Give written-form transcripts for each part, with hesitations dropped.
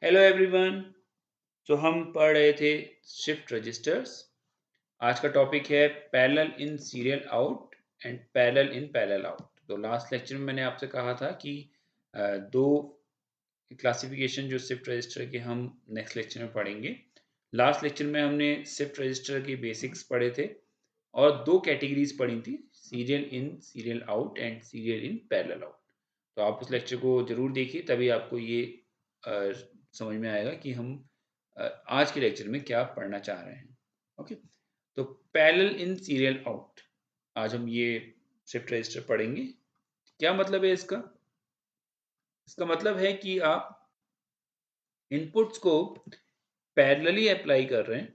Hello everyone. तो हम पढ़ रहे थे शिफ्ट रजिस्टर्स। आज का टॉपिक है parallel in serial out and parallel in parallel out. तो लास्ट लेक्चर में मैंने आपसे कहा था कि दो क्लासिफिकेशन जो शिफ्ट रजिस्टर के हम नेक्स्ट लेक्चर में पढ़ेंगे। लास्ट लेक्चर में हमने शिफ्ट रजिस्टर की बेसिक्स पढ़े थे और दो कैटेगरीज पढ़ी थी, serial in serial out and serial in parallel out. तो आप उस लेक्चर को जरूर देखिए, तभी आपको ये अ, समझ में आएगा कि हम आज के लेक्चर में क्या पढ़ना चाह रहे हैं। ओके, तो पैरेलल इन सीरियल आउट, आज हम ये शिफ्ट रजिस्टर पढ़ेंगे। क्या मतलब है इसका? इसका मतलब है कि आप इनपुट्स को पैरेलली अप्लाई कर रहे हैं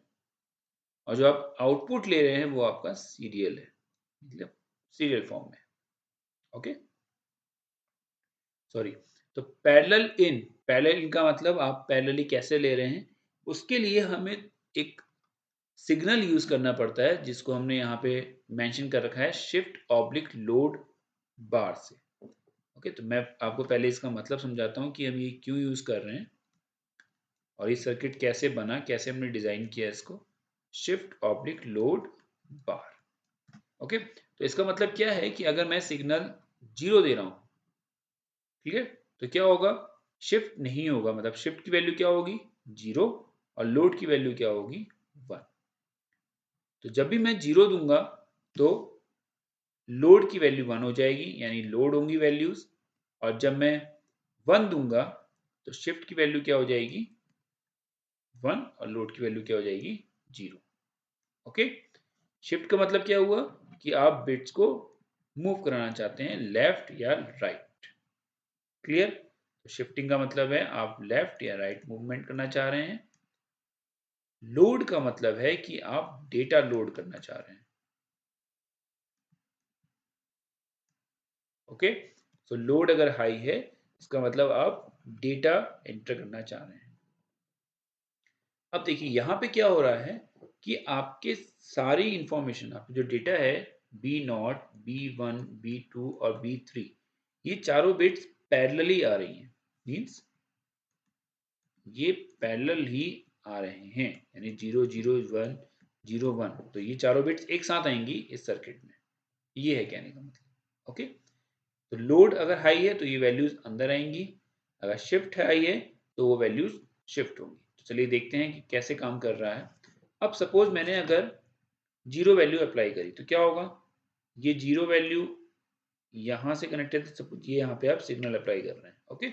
और जो आप आउटपुट ले रहे हैं वो आपका सीरियल है, मतलब सीरियल फॉर्म में। Okay, sorry. तो पैरेलल इन का मतलब आप पैरेलली कैसे ले रहे हैं, उसके लिए हमें एक सिग्नल यूज करना पड़ता है जिसको हमने यहाँ पे मेंशन कर रखा है शिफ्ट ऑब्लिक लोड बार से। ओके, तो मैं आपको पहले इसका मतलब समझाता हूँ कि हम ये क्यों यूज कर रहे हैं और ये सर्किट कैसे बना, कैसे हमने डिजाइन किया इसको। शिफ्ट ऑब्लिक लोड बार। ओके, तो इसका मतलब क्या है कि अगर मैं सिग्नल 0 दे रहा हूँ, ठीक है, तो क्या होगा? शिफ्ट नहीं होगा, मतलब शिफ्ट की वैल्यू क्या होगी? 0, और लोड की वैल्यू क्या होगी? 1। तो जब भी मैं 0 दूंगा तो लोड की वैल्यू 1 हो जाएगी, यानी लोड होंगी वैल्यूज। और जब मैं 1 दूंगा तो शिफ्ट की वैल्यू क्या हो जाएगी? 1, और लोड की वैल्यू क्या हो जाएगी? 0। ओके, शिफ्ट का मतलब क्या हुआ कि आप बिट्स को मूव कराना चाहते हैं, लेफ्ट या राइट। क्लियर? तो शिफ्टिंग का मतलब है आप लेफ्ट या राइट मूवमेंट करना चाह रहे हैं। लोड का मतलब है कि आप डेटा लोड करना चाह रहे हैं। ओके, सो लोड अगर हाई है, इसका मतलब आप डेटा एंटर करना चाह रहे हैं। अब देखिए यहाँ पे क्या हो रहा है कि आपके सारी इंफॉर्मेशन, आपका जो डेटा है, B0, B1, B2 और B3, ये चारों बिट्स पैरेलली आ रही हैं। मीन्स ये पैरेलल ही आ रहे हैं, यानी 0 0 1 0 1, तो ये चारों बिट्स एक साथ आएंगी इस सर्किट में। ये है कहने का मतलब। ओके, तो लोड अगर हाई है तो ये वैल्यूज अंदर आएंगी, अगर शिफ्ट हाई है तो वो वैल्यूज शिफ्ट होंगी। तो चलिए देखते हैं कि कैसे काम कर रहा है। अब सपोज मैंने अगर 0 वैल्यू अप्लाई करी तो क्या होगा? ये 0 वैल्यू यहाँ से कनेक्टेड है, सपोज ये यहाँ पे आप सिग्नल अप्लाई कर रहे हैं। ओके,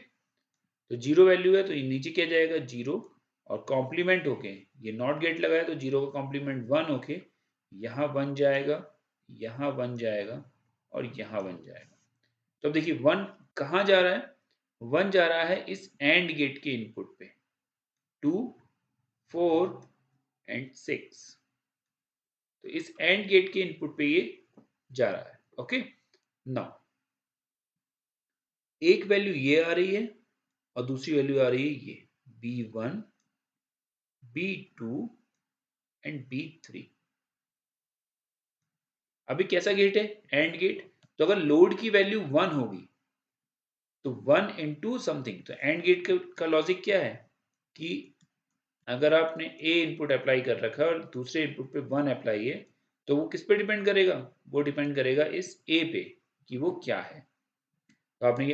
तो 0 वैल्यू है तो ये नीचे क्या जाएगा? 0, और कॉम्प्लीमेंट होके ये नॉट गेट लगाया तो 0 का कॉम्प्लीमेंट 1 होके यहाँ 1 जाएगा, यहाँ 1 जाएगा और यहाँ 1 जाएगा। तो अब देखिए 1 कहाँ जा रहा है? 1 जा रहा है इस एंड गेट के इनपुट पे, 2 4 एंड 6। तो इस एंड गेट के इनपुट पे ये जा रहा है। ओके, नाउ एक वैल्यू ये आ रही है और दूसरी वैल्यू आ रही है ये B1, B2 एंड B3। अभी कैसा गेट है? And gate. तो अगर लोड की वैल्यू 1 होगी तो 1 इंटू समथिंग, तो एंड गेट का लॉजिक क्या है कि अगर आपने ए इनपुट अप्लाई कर रखा है और दूसरे इनपुट पे 1 अप्लाई है, तो वो किस पे डिपेंड करेगा? वो डिपेंड करेगा इस ए पे कि वो क्या है। तो आपने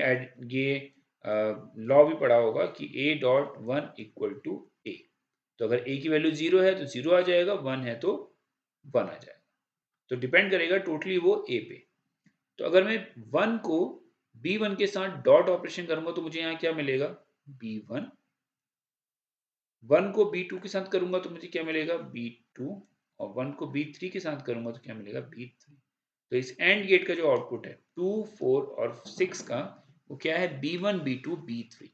ये लॉ भी पढ़ा होगा कि ए डॉट 1 इक्वल टू ए। तो अगर ए की वैल्यू 0 है तो 0 आ जाएगा, 1 है तो 1 आ जाएगा। तो डिपेंड करेगा टोटली वो ए पे। तो अगर मैं 1 को B1 के साथ डॉट ऑपरेशन करूंगा तो मुझे यहाँ क्या मिलेगा? B1। 1 को B2 के साथ करूंगा तो मुझे क्या मिलेगा? B2। और 1 को B3 के साथ करूंगा तो क्या मिलेगा? B3। तो इस एंड गेट का जो आउटपुट है 2 4 और 6 का, वो क्या है? B1 B2 B3।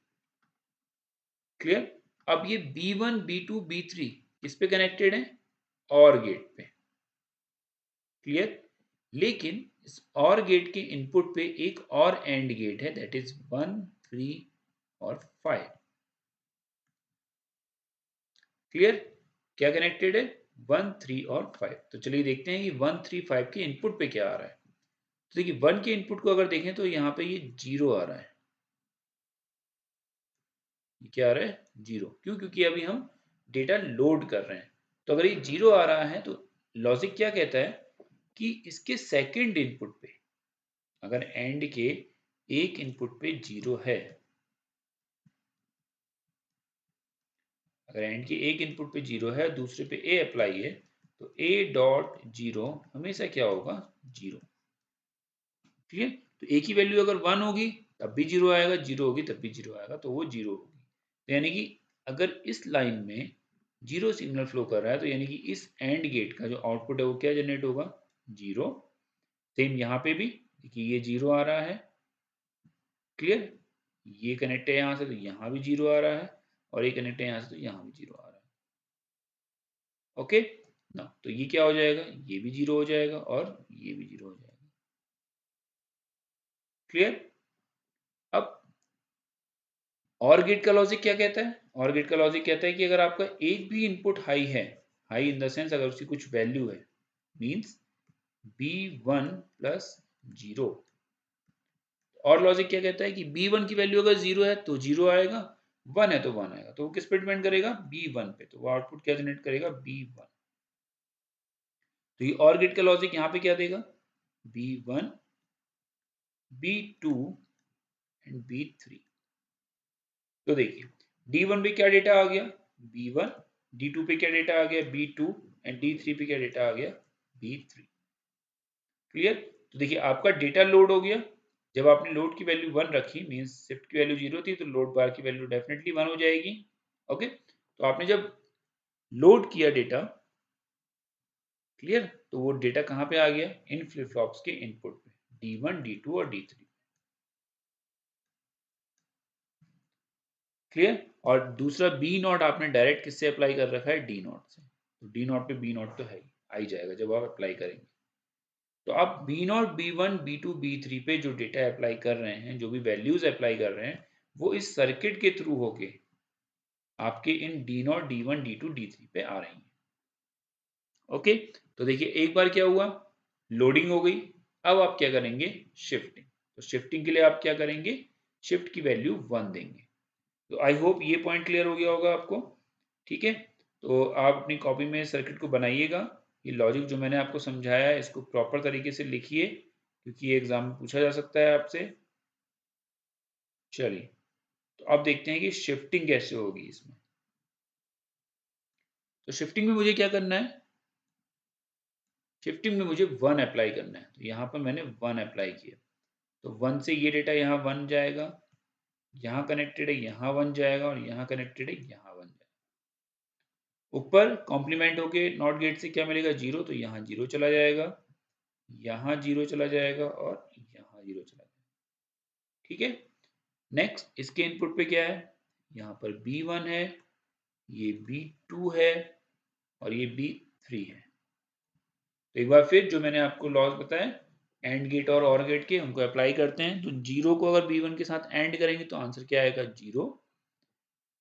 क्लियर? अब ये B1 B2 B3 किस पे कनेक्टेड है? और गेट पे। क्लियर? लेकिन इस और गेट के इनपुट पे एक और एंड गेट है, दैट इज 1 3 और 5। क्लियर? क्या कनेक्टेड है? 1 3 और 5। तो चलिए देखते हैं कि 1 3 5 के इनपुट पे क्या आ रहा है। तो देखिए 1 के इनपुट को अगर देखें तो यहाँ पे ये 0 आ रहा है, ये क्या आ रहा है 0, क्यों? क्योंकि अभी हम डेटा लोड कर रहे हैं। तो अगर ये 0 आ रहा है तो लॉजिक क्या कहता है कि इसके सेकंड इनपुट पे, अगर एंड के एक इनपुट पे 0 है, अगर एंड के एक इनपुट पे 0 है, दूसरे पे ए अप्लाई है, तो ए डॉट 0 हमेशा क्या होगा 0। ठीक है, तो ए की वैल्यू अगर 1 होगी तब भी 0 आएगा, 0 होगी तब भी 0 आएगा, तो वो 0 होगी। तो यानी कि अगर इस लाइन में 0 सिग्नल फ्लो कर रहा है तो यानी कि इस एंड गेट का जो आउटपुट है वो क्या जनरेट होगा 0। सेम यहाँ पे भी देखिए ये 0 आ रहा है, क्लियर। ये कनेक्ट है यहाँ से तो यहाँ भी 0 आ रहा है, और ये कनेक्ट है यहाँ से तो यहाँ भी 0 आ रहा है। ओके ना, तो ये क्या हो जाएगा, ये भी 0 हो जाएगा और ये भी 0 हो जाएगा। क्लियर। अब और गेट का लॉजिक क्या कहता है, और गेट का लॉजिक कहता है कि अगर आपका एक भी इनपुट हाई है, हाई इन द सेंस अगर उसकी कुछ वैल्यू है, मींस b1 प्लस 0। और लॉजिक क्या कहता है कि b1 की वैल्यू अगर 0 है तो 0 आएगा, 1 है तो 1 आएगा। तो वो किस पे डिपेंड करेगा, b1 पे। तो वो आउटपुट क्या जनरेट करेगा b1। तो ये और गेट का लॉजिक यहाँ पे क्या देगा, b1 b2 एंड b3। तो देखिए D1 पे क्या डेटा आ गया B1, D2 पे क्या डेटा आ गया B2 एंड D3 पे क्या डेटा आ गया B3। क्लियर। तो देखिए आपका डेटा लोड हो गया। जब आपने लोड की वैल्यू 1 रखी, मींस शिफ्ट की वैल्यू 0 थी, तो लोड बार की वैल्यू डेफिनेटली 1 हो जाएगी। ओके, तो आपने जब लोड किया डेटा, क्लियर, तो वो डेटा कहाँ पे आ गया, इन फ्लिप फ्लॉप्स के इनपुट पे, D1, D2 और D3। क्लियर। और दूसरा बी नॉट आपने डायरेक्ट किससे अप्लाई कर रखा है, डी नॉट से। तो डी नॉट पे बी नॉट तो है ही, आ ही जाएगा जब आप अप्लाई करेंगे। तो आप B not B1 B2 B3 पे जो डेटा अप्लाई कर रहे हैं, जो भी वैल्यूज अप्लाई कर रहे हैं, वो इस सर्किट के थ्रू होके आपके इन D not D1 D2 D3 पे आ रही हैं। ओके, तो देखिए एक बार क्या हुआ, लोडिंग हो गई। अब आप क्या करेंगे, शिफ्टिंग। तो शिफ्टिंग के लिए आप क्या करेंगे, शिफ्ट की वैल्यू 1 देंगे। तो आई होप ये पॉइंट क्लियर हो गया होगा आपको। ठीक है, तो आप अपनी कॉपी में सर्किट को बनाइएगा। ये लॉजिक जो मैंने आपको समझाया है इसको प्रॉपर तरीके से लिखिए, क्योंकि ये एग्जाम में पूछा जा सकता है आपसे। चलिए, तो अब देखते हैं कि शिफ्टिंग कैसे होगी इसमें। तो शिफ्टिंग में मुझे क्या करना है, शिफ्टिंग में मुझे 1 अप्लाई करना है। तो यहाँ पर मैंने 1 अप्लाई किया, तो 1 से ये डेटा यहाँ 1 जाएगा, यहाँ कनेक्टेड है यहाँ 1 जाएगा, और यहाँ कनेक्टेड है यहाँ 1 जाएगा। ऊपर कॉम्प्लीमेंट होके नॉट गेट से क्या मिलेगा 0, तो यहाँ 0 चला जाएगा, यहाँ 0 चला जाएगा और यहाँ 0 चला जाएगा। ठीक है, नेक्स्ट इसके इनपुट पे क्या है, यहाँ पर B1 है, ये B2 है और ये B3 है। तो एक बार फिर जो मैंने आपको लॉज बताया एंड गेट और OR गेट के, उनको अप्लाई करते हैं। तो 0 को अगर B1 के साथ एंड करेंगे तो आंसर क्या आएगा 0।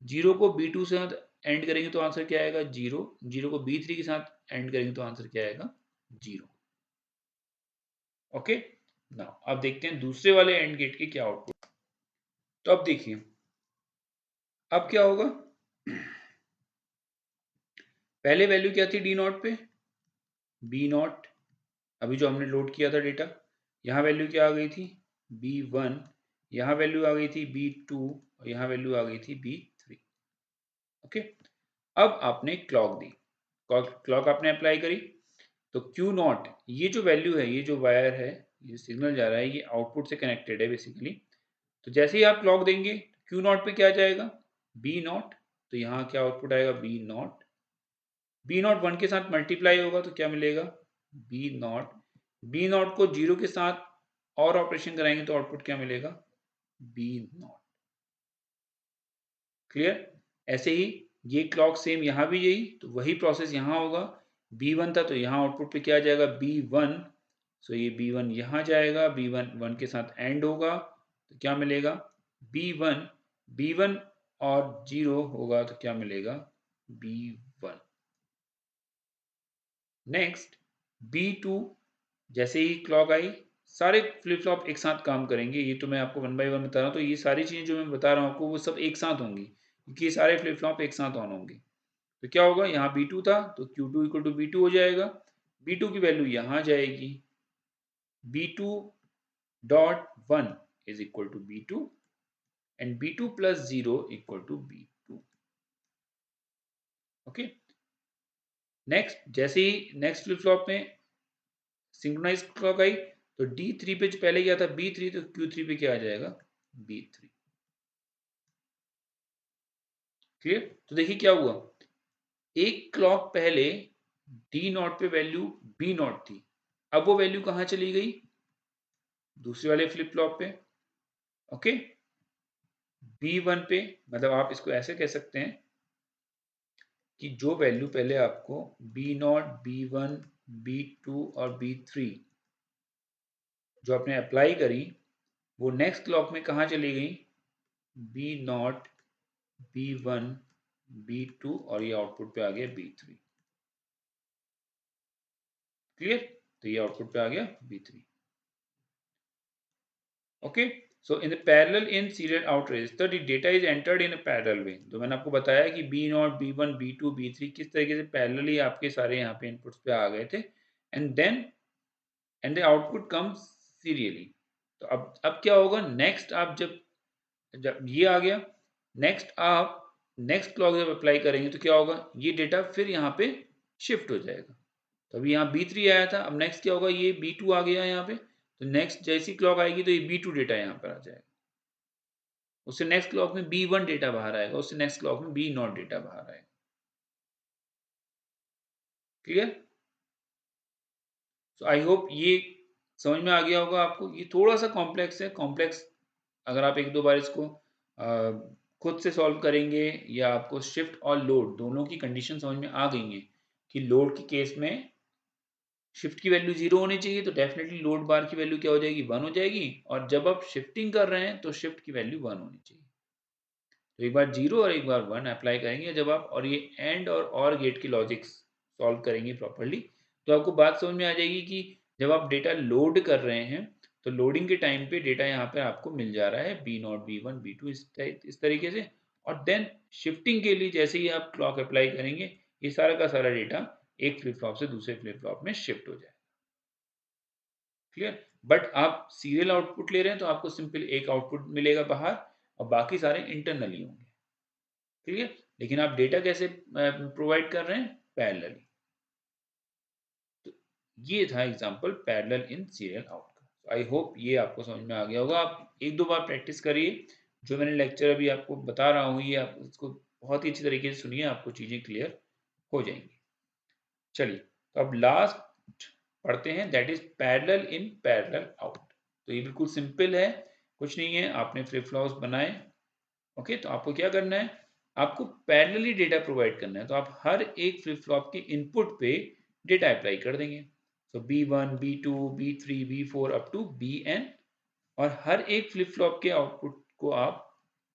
0 को B2 के साथ एंड करेंगे तो आंसर क्या आएगा 0। 0 को B3 के साथ एंड करेंगे तो आंसर क्या आएगा 0। ओके, नाउ अब देखते हैं दूसरे वाले एंड गेट के क्या आउटपुट। तो अब देखिए अब क्या होगा, पहले वैल्यू क्या थी डी नॉट पे, बी नॉट, अभी जो हमने लोड किया था डेटा, यहाँ वैल्यू क्या आ गई थी B1, यहाँ वैल्यू आ गई थी B2 और यहाँ वैल्यू आ गई थी B3। ओके, अब आपने क्लॉक दी, क्लॉक आपने अप्लाई करी, तो Q नॉट, ये जो वैल्यू है, ये जो वायर है, ये सिग्नल जा रहा है, ये आउटपुट से कनेक्टेड है बेसिकली। तो जैसे ही आप क्लॉक देंगे Q नॉट पे क्या जाएगा B नॉट, तो यहाँ क्या आउटपुट आएगा B नॉट। B नॉट 1 के साथ मल्टीप्लाई होगा तो क्या मिलेगा B नॉट। B नॉट को 0 के साथ और ऑपरेशन कराएंगे तो आउटपुट क्या मिलेगा B नॉट। क्लियर। ऐसे ही ये क्लॉक सेम यहाँ भी यही, तो वही प्रोसेस यहाँ होगा। B1 था तो यहाँ आउटपुट पे क्या जाएगा B1, सो ये B1 यहाँ जाएगा, B1 1 के साथ एंड होगा तो क्या मिलेगा B1, B1 और 0 होगा तो क्या मिलेगा B1। नेक्स्ट B2, जैसे ही क्लॉक आई सारे फ्लिप फ्लॉप एक साथ काम करेंगे। ये तो मैं आपको 1 बाय 1 बता रहा हूँ, तो ये सारी चीजें जो मैं बता रहा हूँ आपको वो सब एक साथ होंगी। क्योंकि ये सारे फ्लिप फ्लॉप एक साथ ऑन होंगे। तो क्या होगा, यहाँ B2 था तो Q2 इक्वल टू B2 हो जाएगा। B2 की वैल्यू यहाँ जाएगी, B2 dot 1 is equal to B2 and B2 plus 0 equal to B2। Okay, next जैसे ही नेक्स्ट फ्लिप फ्लॉप में सिंक्रोनाइज क्लॉक आई तो D3 पे जो पहले गया था B3, तो Q3 पे क्या आ जाएगा, B3। क्लियर? तो देखिए क्या हुआ, एक क्लॉक पहले D नॉट पे वैल्यू B नॉट थी, अब वो वैल्यू कहाँ चली गई, दूसरे वाले फ्लिप फ्लॉप पे। ओके, B1 पे, मतलब आप इसको ऐसे कह सकते हैं कि जो वैल्यू पहले आपको B0, B1, B2 और B3 जो आपने अप्लाई करी, वो नेक्स्ट क्लॉक में कहाँ चली गई, B0, B1, B2 और ये आउटपुट पे आ गया B3। क्लियर? तो ये आउटपुट पे आ गया B3। Okay, so in the parallel in serial out register the data is entered in a parallel way। तो मैंने आपको बताया कि B0, B1, B2, B3 किस तरीके से पैरेलली आपके सारे यहाँ पे इनपुट्स पे आ गए थे, and the output comes serially. तो अब क्या होगा, नेक्स्ट आप जब जब ये आ गया, नेक्स्ट आप नेक्स्ट क्लॉक जब अप्लाई करेंगे तो क्या होगा, ये डेटा फिर यहाँ पे शिफ्ट हो जाएगा। तो अभी यहाँ B3 आया था, अब नेक्स्ट क्या होगा, ये B2 आ गया यहाँ पे, तो नेक्स्ट जैसी क्लॉक आएगी तो ये B2 डेटा यहाँ पर आ जाएगा, उससे नेक्स्ट क्लॉक में B1 डेटा बाहर आएगा, उससे नेक्स्ट क्लॉक में B0 डेटा बाहर आएगा। क्लियर? सो आई होप ये समझ में आ गया होगा आपको। ये थोड़ा सा कॉम्प्लेक्स है, कॉम्प्लेक्स अगर आप एक दो बार इसको खुद से सॉल्व करेंगे या आपको शिफ्ट और लोड दोनों की कंडीशन समझ में आ गई है कि लोड के केस में शिफ्ट की वैल्यू 0 होनी चाहिए, तो डेफिनेटली लोड बार की वैल्यू क्या हो जाएगी, 1 हो जाएगी, और जब आप शिफ्टिंग कर रहे हैं तो शिफ्ट की वैल्यू 1 होनी चाहिए। तो एक बार 0 और एक बार 1 अप्लाई करेंगे जब आप, और ये एंड और गेट की लॉजिक्स सॉल्व करेंगे प्रॉपरली, तो आपको बात समझ में आ जाएगी कि जब आप डेटा लोड कर रहे हैं तो लोडिंग के टाइम पे डेटा यहाँ पे आपको मिल जा रहा है B0, B1, B2 इस तरीके से, और देन शिफ्टिंग के लिए जैसे ही आप क्लॉक अप्लाई करेंगे ये सारा का सारा डेटा एक फ्लिप फ्लॉप से दूसरे फ्लिप फ्लॉप में शिफ्ट हो जाए। क्लियर? बट आप सीरियल आउटपुट ले रहे हैं तो आपको सिंपल एक आउटपुट मिलेगा बाहर और बाकी सारे इंटरनली होंगे। क्लियर? लेकिन आप डेटा कैसे प्रोवाइड कर रहे हैं, पैरेलली। तो ये था example parallel in serial out का। आई होप ये आपको समझ में आ गया होगा। आप एक दो बार प्रैक्टिस करिए, जो मैंने लेक्चर अभी आपको बता रहा हूँ ये आप इसको बहुत ही अच्छी तरीके से सुनिए, आपको चीजें क्लियर हो जाएंगी। चलिए, तो अब लास्ट पढ़ते हैं, that is parallel in parallel out. तो ये बिल्कुल सिंपल है, कुछ नहीं है, आपने फ्लिप फ्लॉप्स बनाए। ओके, तो आपको क्या करना है, आपको पैरेलली डेटा प्रोवाइड करना है, तो आप हर एक फ्लिप फ्लॉप के इनपुट पे डेटा अप्लाई कर देंगे। तो B1, B2, B3, B4 up to Bn, और हर एक फ्लिप फ्लॉप के आउटपुट को आप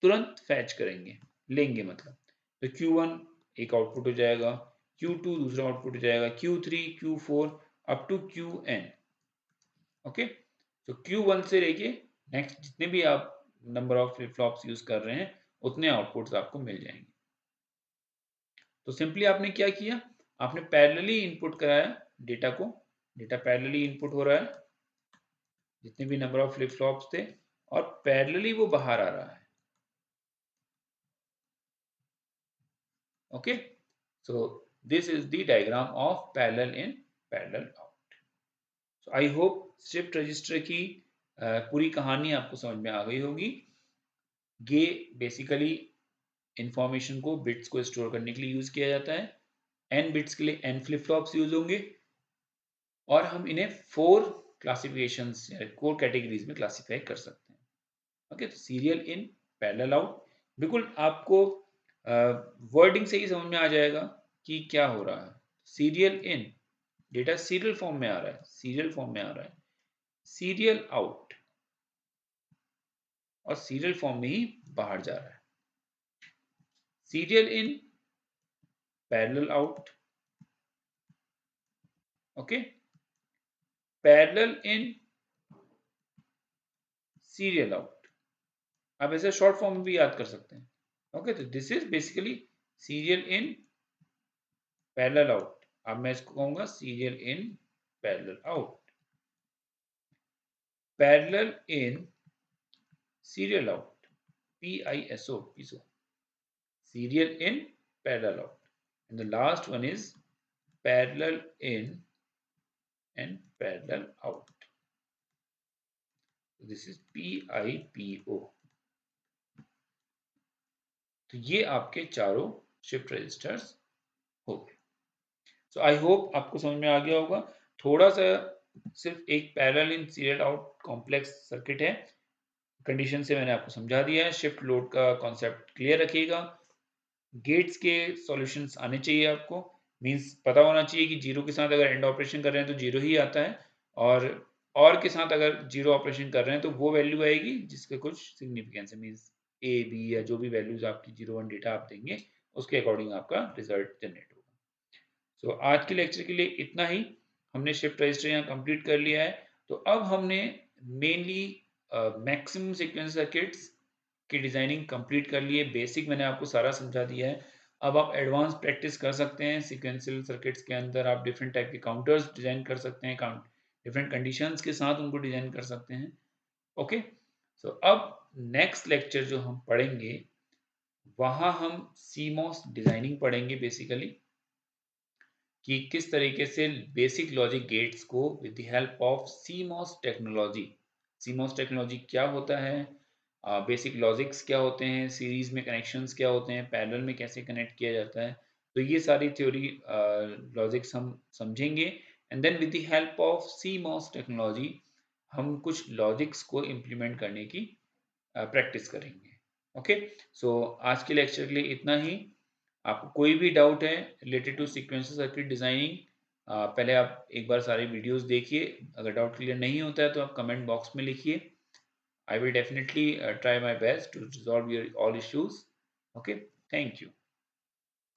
तुरंत फैच करेंगे, लेंगे मतलब। तो Q1 एक आउटपुट हो जाएगा, Q2 दूसरा आउटपुट हो जाएगा, Q3, Q4 up to Qn। Okay, तो Q1 से लेके नेक्स्ट जितने भी आप number of flip flops use कर रहे हैं उतने आउटपुट्स आपको मिल जाएंगे। तो सिंपली आपने क्या किया, आपने पैरेलली इनपुट कराया डेटा को, डेटा पैरेलली इनपुट हो रहा है जितने भी नंबर ऑफ फ्लिप फ्लॉप्स थे, और पैरेलली वो बाहर आ रहा है। Okay, so this is the diagram of parallel in parallel out। so I hope shift register की पूरी कहानी आपको समझ में आ गई होगी। ये बेसिकली इंफॉर्मेशन को, बिट्स को स्टोर करने के लिए यूज किया जाता है। n बिट्स के लिए n फ्लिप फ्लॉप्स यूज होंगे, और हम इन्हें 4 क्लासिफिकेशंस या 4 कैटेगरीज में क्लासिफाई कर सकते हैं। ओके, तो सीरियल इन, पैरेलल आउट, बिल्कुल आपको वर्डिंग से ही समझ में आ जाएगा कि क्या हो रहा है। Serial in, data serial form में आ रहा है, सीरियल फॉर्म में आ रहा है। सीरियल आउट, और सीरियल फॉर्म में ही बाहर जा रहा है। Serial in, parallel out. Okay, parallel in, serial out. आप ऐसे शॉर्ट फॉर्म में भी याद कर सकते हैं। ओके, तो this is basically serial in parallel out. अब मैं इसको कहूंगा serial in parallel out, parallel in serial out, PISO, PISO, serial in, parallel out. And the last one is parallel in and parallel out. So this is PIPO. तो ये आपके चारों shift registers हो गए। सो आई होप आपको समझ में आ गया होगा। थोड़ा सा सिर्फ एक parallel in serial out complex circuit है, कंडीशन से मैंने आपको समझा दिया है। शिफ्ट लोड का कॉन्सेप्ट क्लियर रखिएगा। गेट्स के सॉल्यूशंस आने चाहिए आपको, मींस पता होना चाहिए कि जीरो के साथ अगर एंड ऑपरेशन कर रहे हैं तो जीरो ही आता है, और के साथ अगर जीरो ऑपरेशन कर रहे हैं तो वो वैल्यू आएगी जिसके कुछ सिग्निफिकेंस है, मींस ए बी या जो भी वैल्यूज आपकी 0 1 डेटा आप देंगे उसके अकॉर्डिंग आपका रिजल्ट जनरेट होगा। सो आज के लेक्चर के लिए इतना ही। हमने शिफ्ट रजिस्टर यहाँ कंप्लीट कर लिया है। तो अब हमने मेनली मैक्सिमम सीक्वेंस सर्किट्स की डिजाइनिंग कंप्लीट कर ली है। बेसिक मैंने आपको सारा समझा दिया है। अब आप एडवांस प्रैक्टिस कर सकते हैं। सीक्वेंशियल सर्किट्स के अंदर आप डिफरेंट टाइप के काउंटर्स डिजाइन कर सकते हैं, डिफरेंट कंडीशंस के साथ उनको डिजाइन कर सकते हैं। ओके, सो अब नेक्स्ट लेक्चर जो हम पढ़ेंगे वहां हम सीमॉस डिजाइनिंग पढ़ेंगे, बेसिकली कि किस तरीके से बेसिक लॉजिक गेट्स को with the help of CMOS technology, CMOS technology क्या होता है, बेसिक लॉजिक्स क्या होते हैं, सीरीज में कनेक्शंस क्या होते हैं, पैरेलल में कैसे कनेक्ट किया जाता है, तो ये सारी थ्योरी लॉजिक्स हम समझेंगे। And then with the help of CMOS technology हम कुछ लॉजिक्स को इम्प्लीमेंट करने की प्रैक्टिस करेंगे। ओके, सो आज के लेक्चर के लिए इतना ही। आपको कोई भी डाउट है related to sequential circuit designing, पहले आप एक बार सारी वीडियोस देखिए। अगर डाउट क्लियर नहीं होता है तो आप कमेंट बॉक्स में लिखिए। I will definitely try my best to resolve your all issues. Okay, thank you.